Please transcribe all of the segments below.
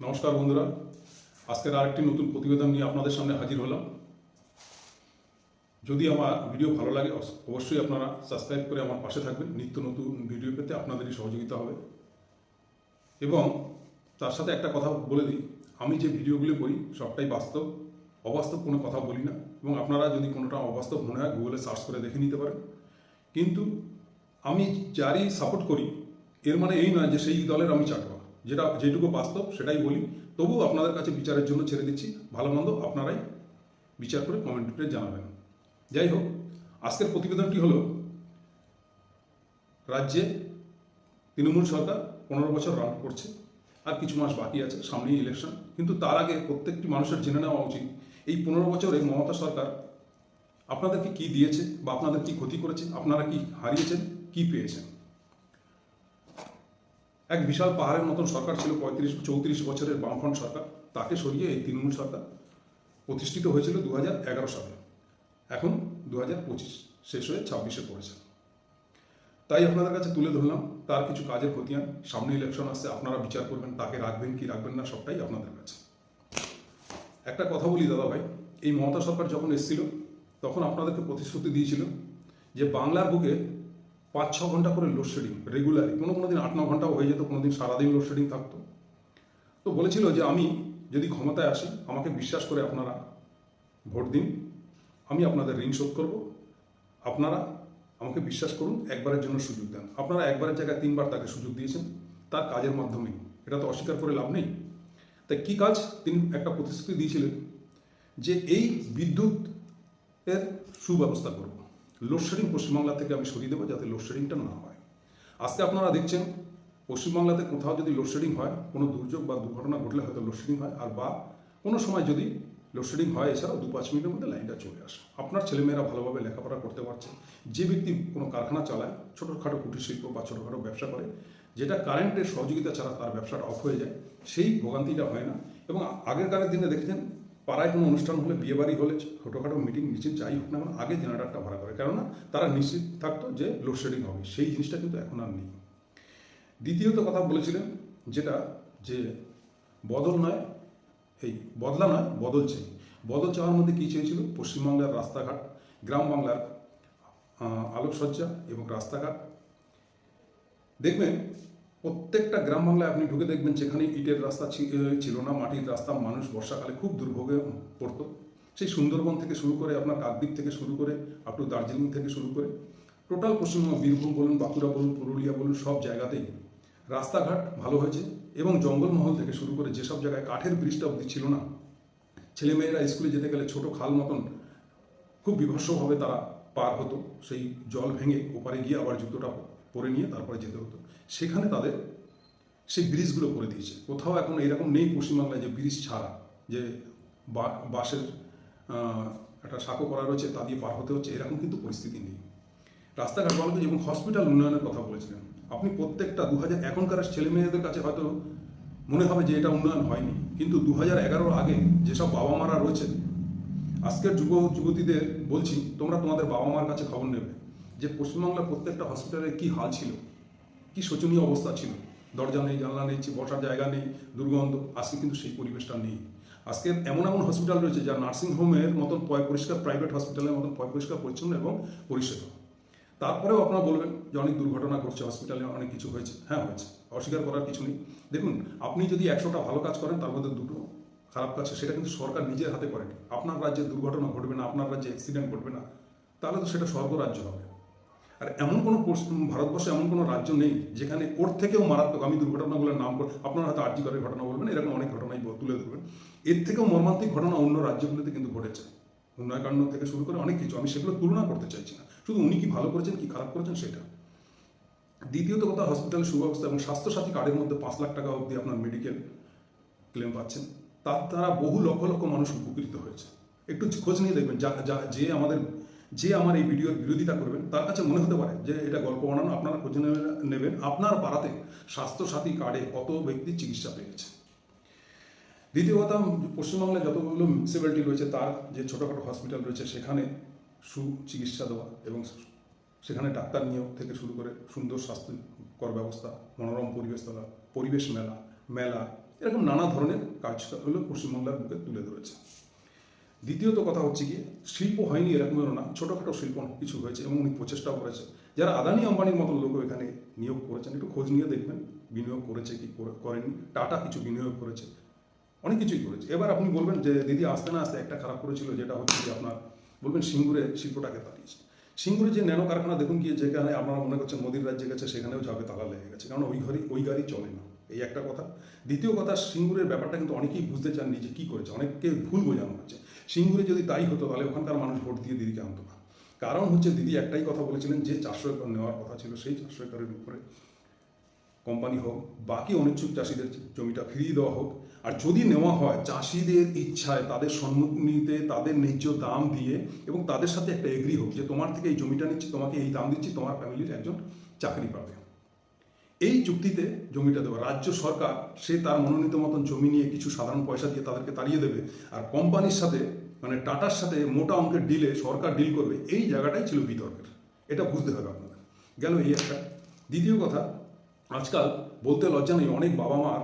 নমস্কার বন্ধুরা, আজকের আরেকটি নতুন প্রতিবেদন নিয়ে আপনাদের সামনে হাজির হলাম। যদি আমার ভিডিও ভালো লাগে অবশ্যই আপনারা সাবস্ক্রাইব করে আমার পাশে থাকবেন। নিত্য নতুন ভিডিও পেতে আপনাদেরই সহযোগিতা হবে। এবং তার সাথে একটা কথা বলে দিই, আমি যে ভিডিওগুলো করি সবটাই বাস্তব, অবাস্তব কোনো কথা বলি না। এবং আপনারা যদি কোনোটা অবাস্তব মনে হয় গুগলে সার্চ করে দেখে নিতে পারেন। কিন্তু আমি যারই সাপোর্ট করি এর মানে এই নয় যে সেই দলের আমি চাটুয়া। যেটুকু বাস্তব সেটাই বলি। তবুও আপনাদের কাছে বিচারের জন্য ছেড়ে দিচ্ছি, ভালো মন্দ আপনারাই বিচার করে কমেন্টে জানাবেন। যাই হোক, আজকের প্রতিবেদনটি হলো রাজ্যে তৃণমূল সরকার 15 বছর রান করছে, আর কিছু মাস বাকি আছে, সামনেই ইলেকশন। কিন্তু তার আগে প্রত্যেকটি মানুষের জেনে নেওয়া উচিত এই 15 বছরে মমতা সরকার আপনাদেরকে কি দিয়েছে বা আপনাদের কি ক্ষতি করেছে, আপনারা কি হারিয়েছেন, কি পেয়েছেন। এক বিশাল পাহাড়ের মতন সরকার ছিল 34 বছরের বামফ্রন্ট সরকার, তাকে সরিয়ে এই তৃণমূল সরকার প্রতিষ্ঠিত হয়েছিল 2011 সালে। এখন 2025 শেষ হয়ে 26-এ পড়েছে। তাই আপনাদের কাছে তুলে ধরলাম তার কিছু কাজের খতিয়ান। সামনে ইলেকশন আসছে, আপনারা বিচার করবেন তাকে রাখবেন কি রাখবেন না, সবটাই আপনাদের কাছে। একটা কথা বলি দাদা ভাই, এই মমতা সরকার যখন এসেছিল তখন আপনাদেরকে প্রতিশ্রুতি দিয়েছিল যে বাংলার বুকে 5-6 ঘন্টা করে লোডশেডিং রেগুলারই, কোনো দিন 8-9 ঘন্টাও হয়ে যেত, কোনো দিন সারাদিন লোডশেডিং থাকতো। তো বলেছিল যে আমি যদি ক্ষমতায় আসি আমাকে বিশ্বাস করে আপনারা ভোট দিন, আমি আপনাদের ঋণ শোধ করব, আপনারা আমাকে বিশ্বাস করুন, একবারের জন্য সুযোগ দেন। আপনারা একবারের জায়গায় 3 বার তাকে সুযোগ দিয়েছেন তার কাজের মাধ্যমেই, এটা তো অস্বীকার করে লাভ নেই। তাই কী কাজ তিনি একটা প্রতিশ্রুতি দিয়েছিলেন যে এই বিদ্যুৎ এর সুব্যবস্থা করব, লোডশেডিং পশ্চিমবাংলা থেকে আমি সরিয়ে দেবো যাতে লোডশেডিংটা না হয়। আজকে আপনারা দেখছেন পশ্চিমবাংলাতে কোথাও যদি লোডশেডিং হয়, কোনো দুর্যোগ বা দুর্ঘটনা ঘটলে হয়তো লোডশেডিং হয়, আর বা কোনো সময় যদি লোডশেডিং হয় এছাড়াও 2-5 মিনিটের মধ্যে লাইনটা চলে আসে। আপনার ছেলেমেয়েরা ভালোভাবে লেখাপড়া করতে পারছে। যে ব্যক্তি কোনো কারখানা চালায়, ছোটোখাটো কুটির শিল্প বা ছোটোখাটো ব্যবসা করে, যেটা কারেন্টের সহযোগিতা ছাড়া তার ব্যবসাটা অফ হয়ে যায়, সেই ভোগান্তিটা হয় না। এবং আগেরকারের দিনে দেখেছেন পাড়ায় কোনো অনুষ্ঠান হলে, বিয়েবাড়ি হলে, ছোটোখাটো মিটিং মিছিল যাই হোক না কেন, আগে জেনারেটরটা ভাড়া করে, কেননা তারা নিশ্চিত থাকতো যে লোডশেডিং হবে। সেই জিনিসটা কিন্তু এখন আর নেই। দ্বিতীয়ত কথা বলেছিলেন যেটা, যে বদল নয়, এই বদলা নয় বদল চাই। বদল চাওয়ার মধ্যে কী চেয়েছিল? পশ্চিমবাংলার রাস্তাঘাট, গ্রাম বাংলার আলোকসজ্জা এবং রাস্তাঘাট। দেখবেন প্রত্যেকটা গ্রাম বাংলায় আপনি ঢুকে দেখবেন যেখানে ইটের রাস্তা ছিল না, মাটির রাস্তা, মানুষ বর্ষাকালে খুব দুর্ভোগে পড়তো। সেই সুন্দরবন থেকে শুরু করে আপনার কাকদ্বীপ থেকে শুরু করে আপ টু দার্জিলিং থেকে শুরু করে টোটাল পশ্চিমবঙ্গ, বীরভূম বলুন, বাঁকুড়া বলুন, পুরুলিয়া বলুন, সব জায়গাতেই রাস্তাঘাট ভালো হয়েছে। এবং জঙ্গলমহল থেকে শুরু করে যেসব জায়গায় কাঠের ব্রিজটা অবধি ছিল না, ছেলেমেয়েরা স্কুলে যেতে গেলে ছোটো খাল মতন খুব বিভৎসভাবে তারা পার হতো, সেই জল ভেঙে ওপারে গিয়ে আবার জুতোটা পরে নিয়ে তারপরে যেতে হতো, সেখানে তাদের সেই ব্রিজগুলো করে দিয়েছে। কোথাও এখন এরকম নেই পশ্চিমবাংলায় যে ব্রিজ ছাড়া, যে বাসের একটা সাঁকো করা রয়েছে তা দিয়ে পার হতে হচ্ছে, এরকম কিন্তু পরিস্থিতি নেই। রাস্তাঘাট ভালো হয়েছে এবং হসপিটাল উন্নয়নের কথা বলেছিলেন আপনি। প্রত্যেকটা 2000 এখনকার ছেলে মেয়েদের কাছে হয়তো মনে হবে যে এটা উন্নয়ন হয়নি, কিন্তু 2011 আগে যেসব বাবা মারা রয়েছে, আজকের যুবতীদের বলছি, তোমরা তোমাদের বাবা মার কাছে খবর নেবে যে পশ্চিমবাংলার প্রত্যেকটা হসপিটালের কী হাল ছিল, কী শোচনীয় অবস্থা ছিল। দরজা নেই, জানলা নেই, বসার জায়গা নেই, দুর্গন্ধ। আজকে কিন্তু সেই পরিবেশটা নেই। আজকে এমন এমন হসপিটাল রয়েছে যা নার্সিংহোমের মতন পরিষ্কার, প্রাইভেট হসপিটালের মতন পরিষ্কার পরিচ্ছন্ন এবং পরিষেবা। তারপরেও আপনারা বলবেন যে অনেক দুর্ঘটনা ঘটছে, হসপিটালে অনেক কিছু হয়েছে। হ্যাঁ হয়েছে, অস্বীকার করার কিছু নেই। দেখুন, আপনি যদি 100টা ভালো কাজ করেন তার মধ্যে 2টো খারাপ কাজ, সেটা কিন্তু সরকার নিজের হাতে করেনি। আপনার রাজ্যে দুর্ঘটনা ঘটবে না, আপনার রাজ্যে অ্যাক্সিডেন্ট ঘটবে না, তাহলে তো সেটা স্বর্গরাজ্য হবে। আর এমন কোনো ভারতবর্ষে এমন কোনো রাজ্য নেই যেখানে ওর থেকেও মারাত্মক, আমি দুর্ঘটনাগুলোর নাম করে, আপনারা হয়তো আরজি করের ঘটনা বলবেন, এরকম অনেক ঘটনাই তুলে ধরবেন, এর থেকেও মর্মান্তিক ঘটনা অন্য রাজ্যগুলোতে কিন্তু ঘটেছে। উন্নয়নকাণ্ড থেকে শুরু করে অনেক কিছু, আমি সেগুলো তুলনা করতে চাইছি না, শুধু উনি কি ভালো করেছেন কি খারাপ করেছেন সেটা। দ্বিতীয়ত কথা, হসপিটালের সুব্যবস্থা এবং স্বাস্থ্যসাথী কার্ডের মধ্যে 5 লাখ টাকা অবধি আপনার মেডিকেল ক্লেম পাচ্ছেন। তার দ্বারা বহু লক্ষ লক্ষ মানুষ উপকৃত হয়েছে। একটু খোঁজ নিয়ে দেখবেন, যে আমার এই ভিডিওর বিরোধিতা করবেন তার কাছে মনে হতে পারে যে এটা গল্প বানানো। আপনারা খোঁজ নেবেন আপনার পাড়াতে স্বাস্থ্যসাথী কার্ডে কত ব্যক্তি চিকিৎসা পেয়েছে। দ্বিতীয় কথা, পশ্চিমবাংলায় যতগুলো মিউনিসিপ্যালিটি রয়েছে তার যে ছোটোখাটো হসপিটাল রয়েছে সেখানে সুচিকিৎসা দেওয়া এবং সেখানে ডাক্তার নিয়োগ থেকে শুরু করে সুন্দর স্বাস্থ্যকর ব্যবস্থা, মনোরম পরিবেশ তোলা, পরিবেশ মেলা, এরকম নানা ধরনের কাজগুলো পশ্চিমবাংলার বুকে তুলে ধরেছে। দ্বিতীয়ত কথা হচ্ছে গিয়ে শিল্প হয়নি এরকমেরও না, ছোটোখাটো শিল্প কিছু হয়েছে এবং উনি প্রচেষ্টাও করেছে। যারা আদানি আম্বানির মতন লোক এখানে নিয়োগ করেছেন, একটু খোঁজ নিয়ে দেখবেন বিনিয়োগ করেছে কি করেনি। টাটা কিছু বিনিয়োগ করেছে, অনেক কিছুই করেছে। এবার আপনি বলবেন যে দিদি আসতে না আসতে একটা খারাপ করেছিল, যেটা হচ্ছে যে আপনার বলবেন সিঙ্গুরে শিল্পটাকে তাড়িয়েছে। সিঙ্গুরে যে ন্যানো কারখানা দেখুন গিয়ে, যেখানে আপনারা মনে করছেন মোদির রাজ্যে গেছে, সেখানেও যাবে তালা লেগে গেছে, কারণ ওই গাড়ি চলে না। এই একটা কথা। দ্বিতীয় কথা, সিঙ্গুরের ব্যাপারটা কিন্তু অনেকেই বুঝতে চাননি যে কী করেছে, অনেককে ভুল বোঝানো হচ্ছে। সিঙ্গুরে যদি তাই হতো তাহলে ওখানকার মানুষ ভোট দিয়ে দিদিকে আনতো না। কারণ হচ্ছে দিদি একটাই কথা বলেছিলেন যে 400 একর নেওয়ার কথা ছিল, সেই 400 একরের উপরে কোম্পানি হোক, বাকি অনিচ্ছুক চাষিদের জমিটা ফিরিয়ে দেওয়া হোক। আর যদি নেওয়া হয় চাষিদের ইচ্ছায়, তাদের সম্মতিতে, তাদের ন্যায্য দাম দিয়ে, এবং তাদের সাথে একটা এগ্রি হোক যে তোমার থেকে এই জমিটা নিচ্ছি, তোমাকে এই দাম দিচ্ছি, তোমার ফ্যামিলির একজন চাকরি পাবে, এই চুক্তিতে জমিটা দেওয়া। রাজ্য সরকার সে তার মনোনীত মতন জমি নিয়ে কিছু সাধারণ পয়সা দিয়ে তাদেরকে তাড়িয়ে দেবে, আর কোম্পানির সাথে মানে টাটার সাথে মোটা অঙ্কের ডিলে সরকার ডিল করবে। এই জায়গাটাই ছিল বিতর্কের, এটা বুঝতে হবে আপনাদের। গেল এই একটা। দ্বিতীয় কথা, আজকাল বলতে লজ্জা নেই, অনেক বাবা মার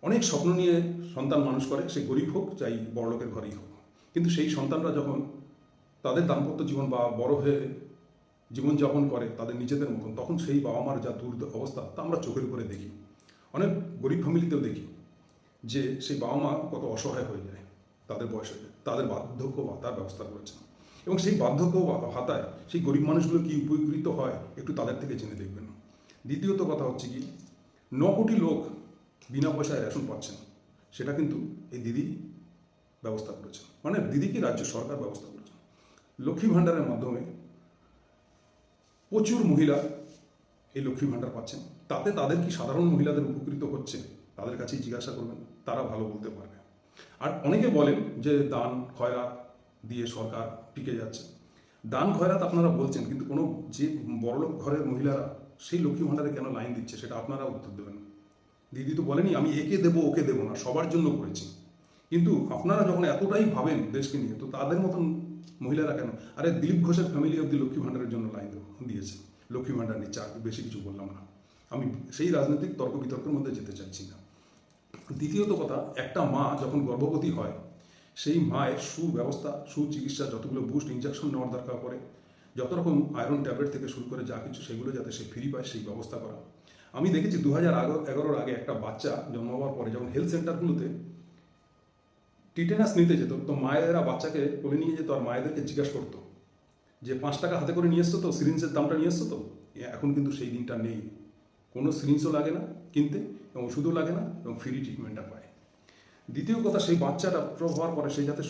অনেক স্বপ্ন নিয়ে সন্তান মানুষ করে, সে গরিব হোক চাই বড়লোকের ঘরেই হোক, কিন্তু সেই সন্তানরা যখন তাদের দাম্পত্য জীবন বা বড় হয়ে জীবনযাপন করে তাদের নিজেদের মতন, তখন সেই বাবা মার যা অবস্থা তা আমরা চোখের উপরে দেখি। অনেক গরিব ফ্যামিলিতেও দেখি যে সেই বাবা মা কত অসহায় হয়ে যায় তাদের বয়সে, তাদের বার্ধক্য ভাতার ব্যবস্থা করেছে, এবং সেই বার্ধক্য ভাতায় সেই গরিব মানুষগুলো কি উপকৃত হয় একটু তাদের থেকে জেনে দেখবেন। দ্বিতীয়ত কথা হচ্ছে কি, 9 কোটি লোক বিনা পয়সায় রেশন পাচ্ছেন, সেটা কিন্তু এই দিদি ব্যবস্থা করেছেন, মানে দিদি কি রাজ্য সরকার ব্যবস্থা করেছেন। লক্ষ্মী ভাণ্ডারের মাধ্যমে প্রচুর মহিলা এই লক্ষ্মী ভাণ্ডার পাচ্ছেন, তাতে তাদের কি সাধারণ মহিলাদের উপকৃত হচ্ছে তাদের কাছেই জিজ্ঞাসা করবেন, তারা ভালো বলতে পারবে। আর অনেকে বলেন যে দান খয়রাত দিয়ে সরকার টিকে যাচ্ছে। দান খয়রাত আপনারা বলছেন, কিন্তু কোনো যে বড়লোক ঘরের মহিলারা সেই লক্ষ্মী ভাণ্ডারে কেন লাইন দিচ্ছে সেটা আপনারা উত্তর দেবেন। দিদি তো বলেনি আমি একে দেবো ওকে দেবো না, সবার জন্য করেছি। কিন্তু আপনারা যখন এতটাই ভাবেন দেশকে নিয়ে, তো তাদের মতন মহিলারা কেন? আরে দিলীপ ঘোষের ফ্যামিলি অব্দি লক্ষ্মী ভাণ্ডারের জন্য লাইন দিয়েছে, লক্ষ্মী ভাণ্ডার নিচ্ছে, আর বেশি কিছু বললাম না। আমি সেই রাজনৈতিক তর্ক বিতর্কের মধ্যে যেতে চাইছি না। দ্বিতীয়ত কথা, একটা মা যখন গর্ভবতী হয়, সেই মায়ের সুব্যবস্থা, সুচিকিৎসা, যতগুলো বুস্ট ইঞ্জেকশন নেওয়ার দরকার পড়ে, যত রকম আয়রন ট্যাবলেট থেকে শুরু করে যা কিছু, সেগুলো যাতে সে ফ্রি পায় সেই ব্যবস্থা করা। আমি দেখেছি 2011 আগে একটা বাচ্চা জন্ম হওয়ার পরে যখন হেলথ সেন্টারগুলোতে টিটেনাস নিতে যেত, তো মায়েরা বাচ্চাকে কোলে নিয়ে যেত, আর মায়েদেরকে জিজ্ঞাসা করতো যে 5 টাকা হাতে করে নিয়ে এসছো তো, সিরিঞ্জের দামটা নিয়ে এসছো তো। এখন কিন্তু সেই দিনটা নেই, কোনো সিরিঞ্জও লাগে না কিনতে, এবং ওষুধও লাগে না, এবং ফ্রি ট্রিটমেন্টটা পায়। দ্বিতীয় কথা, সেই বাচ্চাটা প্রসব হওয়ার পরে সে যাতে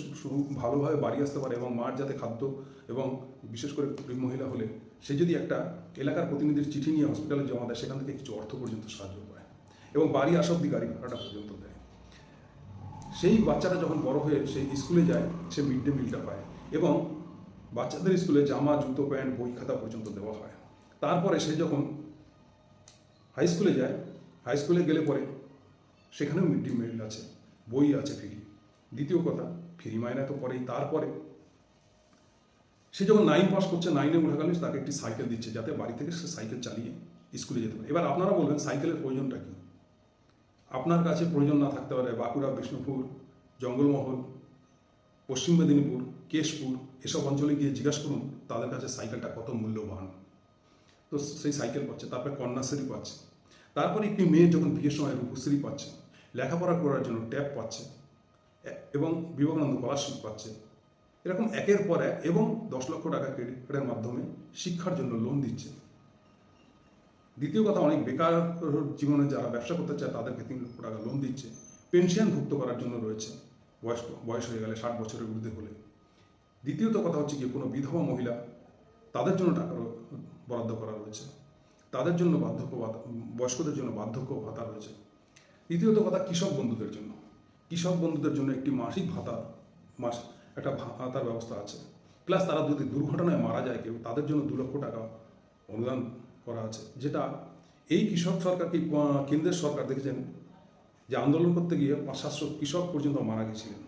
ভালোভাবে বাড়ি আসতে পারে, এবং মার যাতে খাদ্য, এবং বিশেষ করে মহিলা হলে সে যদি একটা এলাকার প্রতিনিধির চিঠি নিয়ে হসপিটালে জমা দেয়, সেখান থেকে কিছু অর্থ পর্যন্ত সাহায্য পায়, এবং বাড়ি আসা অব্দি গাড়ি ভাড়াটা পর্যন্ত দেয়। সেই বাচ্চাটা যখন বড় হয়ে সেই স্কুলে যায়, সে মিড ডে মিলটা পায়, এবং বাচ্চাদের স্কুলে জামা, জুতো, প্যান্ট, বই খাতা পর্যন্ত দেওয়া হয়। তারপরে সে যখন হাই স্কুলে যায়, হাই স্কুলে গেলে পরে সেখানেও মিড ডে মিল আছে, বই আছে ফ্রি। দ্বিতীয় কথা, ফ্রি মাইনে তো পরেই। তারপরে সে যখন 9 পাস করছে, 9-এ উঠে গেলে তাকে একটি সাইকেল দিচ্ছে, যাতে বাড়ি থেকে সে সাইকেল চালিয়ে স্কুলে যেতে পারে। এবার আপনারা বলবেন সাইকেলের প্রয়োজনটা কী? আপনার কাছে প্রয়োজন না থাকতে পারে, বাঁকুড়া, বিষ্ণুপুর, জঙ্গলমহল, পশ্চিম মেদিনীপুর, কেশপুর এসব অঞ্চলে গিয়ে জিজ্ঞাসা করুন তাদের কাছে সাইকেলটা কত মূল্যবান। তো সেই সাইকেল পাচ্ছে, তারপরে কন্যাশ্রী পাচ্ছে, তারপরে একটি মেয়ে যখন বিয়ের সময় রূপশ্রী পাচ্ছে, লেখাপড়া করার জন্য ট্যাব পাচ্ছে, এবং বিবেকানন্দ স্কলারশিপ পাচ্ছে। এরকম একের পর এক, এবং 10 লক্ষ টাকা ক্রেডিট কার্ডের মাধ্যমে শিক্ষার জন্য লোন দিচ্ছে। দ্বিতীয় কথা, অনেক বেকার জীবনে যারা ব্যবসা করতে চায় তাদেরকে 3 লক্ষ টাকা লোন দিচ্ছে। পেনশন ভুক্ত করার জন্য রয়েছে, বয়স হয়ে গেলে 60 বছরের ঊর্ধ্বে হলে। দ্বিতীয়ত কথা হচ্ছে কি, কোনো বিধবা মহিলা তাদের জন্য টাকা বরাদ্দ করা রয়েছে, তাদের জন্য বার্ধক্য ভাতা, বয়স্কদের জন্য বার্ধক্য ভাতা রয়েছে। তৃতীয়ত কথা, কৃষক বন্ধুদের জন্য একটি মাসিক ভাতা, একটা ভাতার ব্যবস্থা আছে। প্লাস তারা যদি দুর্ঘটনায় মারা যায় কেউ, তাদের জন্য 2 লক্ষ টাকা অনুদান করা আছে, যেটা এই কৃষক সরকারকে কেন্দ্রের সরকার দেখেছেন যে আন্দোলন করতে গিয়ে 500-700 কৃষক পর্যন্ত মারা গেছিলেন,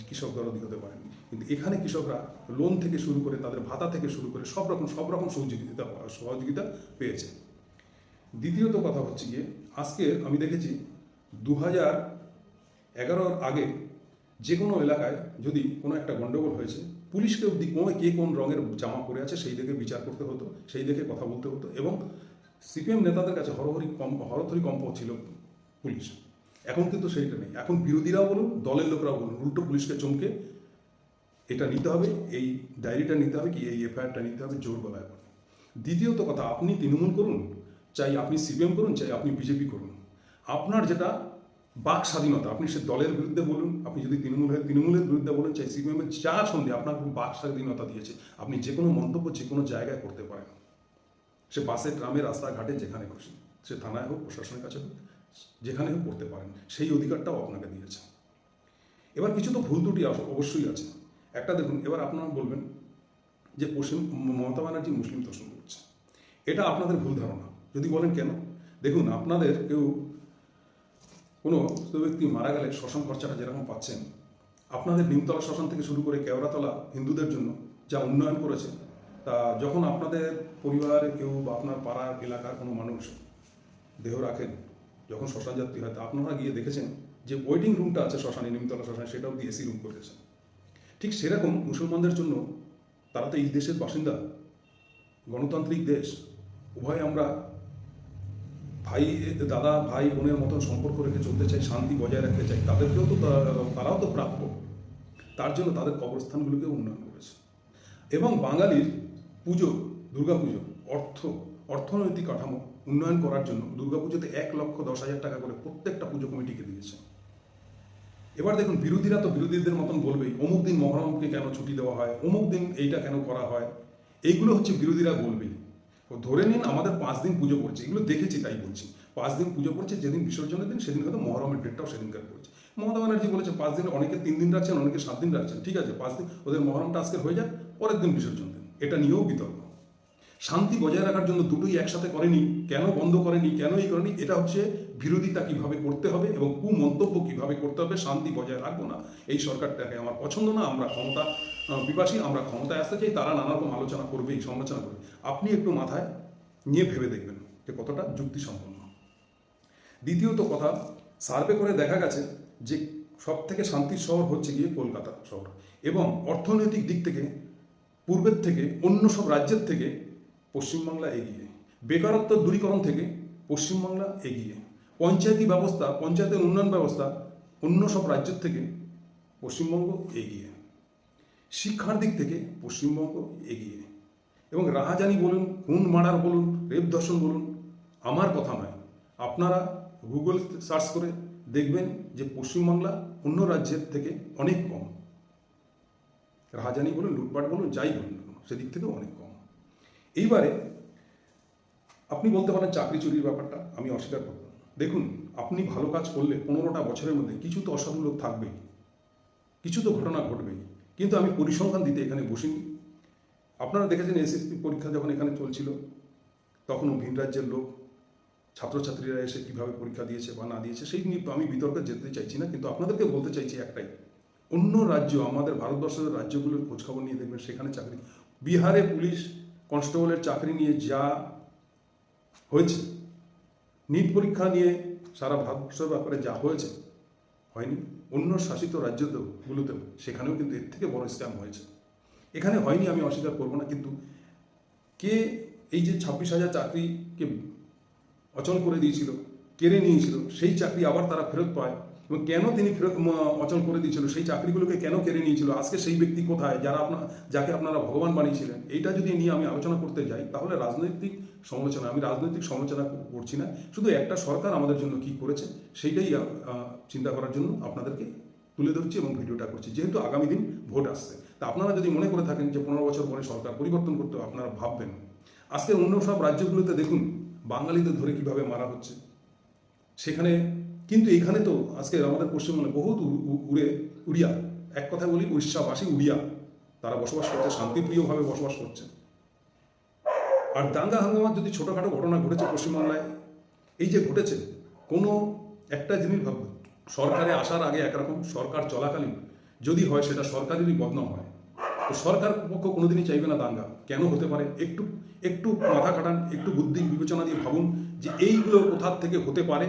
কৃষক দরদি হতে পারেন। কিন্তু এখানে কৃষকরা লোন থেকে শুরু করে তাদের ভাতা থেকে শুরু করে সব রকম সহযোগিতা পেয়েছে। দ্বিতীয়ত কথা হচ্ছে গিয়ে, আজকে আমি দেখেছি 2011-র আগে যে কোনো এলাকায় যদি কোনো একটা গণ্ডগোল হয়েছে, পুলিশকে অবধি কে কোন রঙের জামা পরে আছে সেই দেখে বিচার করতে হতো, সেই দেখে কথা বলতে হতো, এবং সিপিএম নেতাদের কাছে হরথরি কম্প ছিল পুলিশ। এখন কিন্তু সেইটা নেই। এখন বিরোধীরাও বলুন, দলের লোকরাও বলুন, উল্টো পুলিশকে চমকে এটা নিতে হবে, এই ডায়েরিটা নিতে হবে, কি এই এফআইআরটা নিতে হবে জোর গলায় বলে। দ্বিতীয়ত কথা, আপনি তৃণমূল করুন, চাই আপনি সিপিএম করুন, চাই আপনি বিজেপি করুন, আপনার যেটা বাক স্বাধীনতা, আপনি সে দলের বিরুদ্ধে বলুন, আপনি যদি তৃণমূলের বিরুদ্ধে বলুন, চাই সিপিএমের, যার সঙ্গে আপনার বাক স্বাধীনতা দিয়েছে, আপনি যে কোনো মন্তব্য যে কোনো জায়গায় করতে পারেন। সে বাসে, ট্রামে, রাস্তাঘাটে, যেখানে খুশি, সে থানায় হোক, প্রশাসনের কাছে হোক, যেখানে হোক করতে পারেন, সেই অধিকারটাও আপনাকে দিয়েছে। এবার কিছু তো ভুল ত্রুটি অবশ্যই আছে। একটা দেখুন, এবার আপনারা বলবেন যে মমতা ব্যানার্জি মুসলিম তোষণ করছে, এটা আপনাদের ভুল ধারণা। যদি বলেন কেন, দেখুন, আপনাদের কেউ কোনো ব্যক্তি মারা গেলে শ্মশান খরচাটা যেরকম পাচ্ছেন, আপনাদের নিমতলা শ্মশান থেকে শুরু করে কেওড়াতলা হিন্দুদের জন্য যা উন্নয়ন করেছে, তা যখন আপনাদের পরিবারের কেউ বা আপনার পাড়ার এলাকার কোনো মানুষ দেহ রাখেন, যখন শ্মশান যাত্রী হয়, তা আপনারা গিয়ে দেখেছেন যে ওয়েটিং রুমটা আছে শ্মশানে, নিমতলা শ্মশানে, সেটাও দিয়ে এসি রুম করেছে। ঠিক সেরকম মুসলমানদের জন্য, তারা তো এই দেশের বাসিন্দা, গণতান্ত্রিক দেশ, উভয় আমরা দাদা ভাই বোনের মতন সম্পর্ক রেখে চলতে চাই, শান্তি বজায় রাখতে চাই, তাদেরকেও তো, তারাও তো প্রাপ্য। তার জন্য তাদের কবরস্থানগুলোকেও উন্নয়ন করেছে। এবং বাঙালির পুজো, দুর্গাপুজো, অর্থনৈতিক কাঠামো উন্নয়ন করার জন্য দুর্গাপুজোতে 1,10,000 টাকা করে প্রত্যেকটা পুজো কমিটিকে দিয়েছে। এবার দেখুন, বিরোধীরা তো বিরোধীদের মতন বলবেই, অমুক দিন মহরমকে কেন ছুটি দেওয়া হয়, অমুক দিন এইটা কেন করা হয়, এইগুলো হচ্ছে বিরোধীরা বলবেই। ধরে নিন আমাদের 5 দিন পুজো করছে, এগুলো দেখেছি তাই বলছি, 5 দিন পুজো করছে, যেদিন বিসর্জনের দিন সেদিন হয়তো মহরমের ডেটটাও সেদিনকার করছে। মমতা ব্যানার্জি বলেছে 5 দিন, অনেকে 3 দিন রাখছেন, অনেকে 7 দিন রাখছেন, ঠিক আছে, 5 দিন, ওদের মহরমটা আজকে হয়ে যাক, পরের দিন বিসর্জন দিন, এটা নিয়েও বিতর্ক। শান্তি বজায় রাখার জন্য দুটোই একসাথে করেনি, কেন বন্ধ করেনি, কেন এই করেনি, এটা হচ্ছে বিরোধিতা কিভাবে করতে হবে এবং কুমন্তব্য কিভাবে করতে হবে। শান্তি বজায় রাখবো না, এই সরকারটাকে আমার পছন্দ না, আমরা ক্ষমতা বিপাসী, আমরা ক্ষমতায় আসতে চাই, তারা নানা রকম আলোচনা করবেই, সমালোচনা করবে। আপনি একটু মাথায় নিয়ে ভেবে দেখবেন যে কতটা যুক্তিসম্পন্ন। দ্বিতীয়ত কথা, সার্ভে করে দেখা গেছে যে সব থেকে শান্তির শহর হচ্ছে গিয়ে কলকাতা শহর, এবং অর্থনৈতিক দিক থেকে পূর্বের থেকে, অন্য সব রাজ্যের থেকে পশ্চিমবাংলা এগিয়ে, বেকারত্ব দূরীকরণ থেকে পশ্চিমবাংলা এগিয়ে, পঞ্চায়েতি ব্যবস্থা, পঞ্চায়েতের উন্নয়ন ব্যবস্থা অন্য সব রাজ্যের থেকে পশ্চিমবঙ্গ এগিয়ে, শিক্ষার দিক থেকে পশ্চিমবঙ্গ এগিয়ে, এবং রাহাজানি বলুন, খুন মার্ডার বলুন, রেপ ধর্ষণ বলুন, আমার কথা নয়, আপনারা গুগল সার্চ করে দেখবেন যে পশ্চিমবাংলা অন্য রাজ্যের থেকে অনেক কম। রাহাজানি বলুন, লুটপাট বলুন, যাই বলুন, সেদিক থেকেও অনেক কম। এইবারে আপনি বলতে পারেন চাকরি চুরির ব্যাপারটা আমি অস্বীকার করব। দেখুন, আপনি ভালো কাজ করলে 15টা বছরের মধ্যে কিছু তো অসাধু লোক থাকবেই, কিছু তো ঘটনা ঘটবেই, কিন্তু আমি পরিসংখ্যান দিতে এখানে বসিনি। আপনারা দেখেছেন এসএসসি পরীক্ষা যখন এখানে চলছিল, তখনও ভিন রাজ্যের লোক, ছাত্রছাত্রীরা এসে কীভাবে পরীক্ষা দিয়েছে বা না দিয়েছে সেই নিয়ে আমি বিতর্কে যেতে চাইছি না, কিন্তু আপনাদেরকে বলতে চাইছি একটাই, অন্য রাজ্য, আমাদের ভারতবর্ষের রাজ্যগুলোর খোঁজখবর নিয়ে দেখবেন সেখানে চাকরি, বিহারে পুলিশ কনস্টেবলের চাকরি নিয়ে যা হয়েছে, নিট পরীক্ষা নিয়ে সারা ভারতবর্ষের ব্যাপারে যা হয়েছে, হয়নি অন্য শাসিত রাজ্যগুলোতেও, সেখানেও কিন্তু এর থেকে বড় স্ক্যাম হয়েছে। এখানে হয়নি আমি অস্বীকার করবো না, কিন্তু কে এই যে 26,000 চাকরিকে অচল করে দিয়েছিল, কেড়ে নিয়েছিল, সেই চাকরি আবার তারা ফেরত পায়, এবং কেন তিনি ফেরত অচল করে দিয়েছিল, সেই চাকরিগুলোকে কেন কেড়ে নিয়েছিল, আজকে সেই ব্যক্তি কোথায়, যাকে আপনারা ভগবান বানিয়েছিলেন। এইটা যদি নিয়ে আমি আলোচনা করতে যাই তাহলে রাজনৈতিক সমালোচনা, আমি রাজনৈতিক সমালোচনা করছি না, শুধু একটা সরকার আমাদের জন্য কি করেছে সেইটাই চিন্তা করার জন্য আপনাদেরকে তুলে ধরছি এবং ভিডিওটা করছি, যেহেতু আগামী দিন ভোট আসছে। তা আপনারা যদি মনে করে থাকেন যে 15 বছর পরে সরকার পরিবর্তন করতে, আপনারা ভাববেন আজকে অন্য সব রাজ্যগুলোতে দেখুন বাঙালিদের ধরে কিভাবে মারা হচ্ছে সেখানে, কিন্তু এখানে তো আজকে আমাদের পশ্চিমবঙ্গে বহুত উড়িয়া, এক কথা বলি উড়িষ্যাবাসী উড়িয়া, তারা বসবাস করছে, শান্তিপ্রিয়ভাবে বসবাস করছে। আর দাঙ্গা হাঙ্গামার যদি ছোটোখাটো ঘটনা ঘটেছে পশ্চিমবাংলায়, এই যে ঘটেছে, কোনো একটা জিনিস ভাববে, সরকারে আসার আগে একরকম, সরকার চলাকালীন যদি হয় সেটা সরকারেরই বদনাম হয়। তো সরকার পক্ষ কোনোদিনই চাইবে না দাঙ্গা, কেন হতে পারে, একটু মাথা খাটান, একটু বুদ্ধি বিবেচনা দিয়ে ভাবুন যে এইগুলো কোথা থেকে হতে পারে,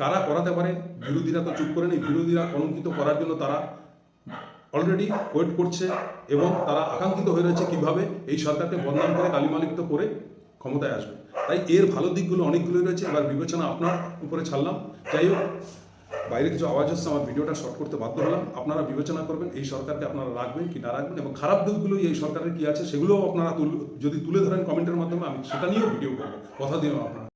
কারা করাতে পারে? বিরোধীরা তো চুপ করে নেই। বিরোধীরা কলঙ্কিত করার জন্য তারা অলরেডি ওয়েট করছে এবং তারা আকাঙ্ক্ষিত হয়ে রয়েছে কীভাবে এই সরকারকে বদনাম করে কালিমালিপ্ত করে ক্ষমতায় আসবে। তাই এর ভালো দিকগুলো অনেকগুলোই রয়েছে, এবার বিবেচনা আপনার উপরে ছাড়লাম। যাই হোক, বাইরে কিছু আওয়াজ হচ্ছে, আমার ভিডিওটা শর্ট করতে বাধ্য হলাম। আপনারা বিবেচনা করবেন এই সরকারকে আপনারা রাখবেন কি না রাখবেন, এবং খারাপ দিকগুলো এই সরকারের কী আছে সেগুলোও আপনারা যদি তুলে ধরেন কমেন্টের মাধ্যমে, আমি সেটা নিয়েও ভিডিও করবো, কথা দিলাম আপনারা।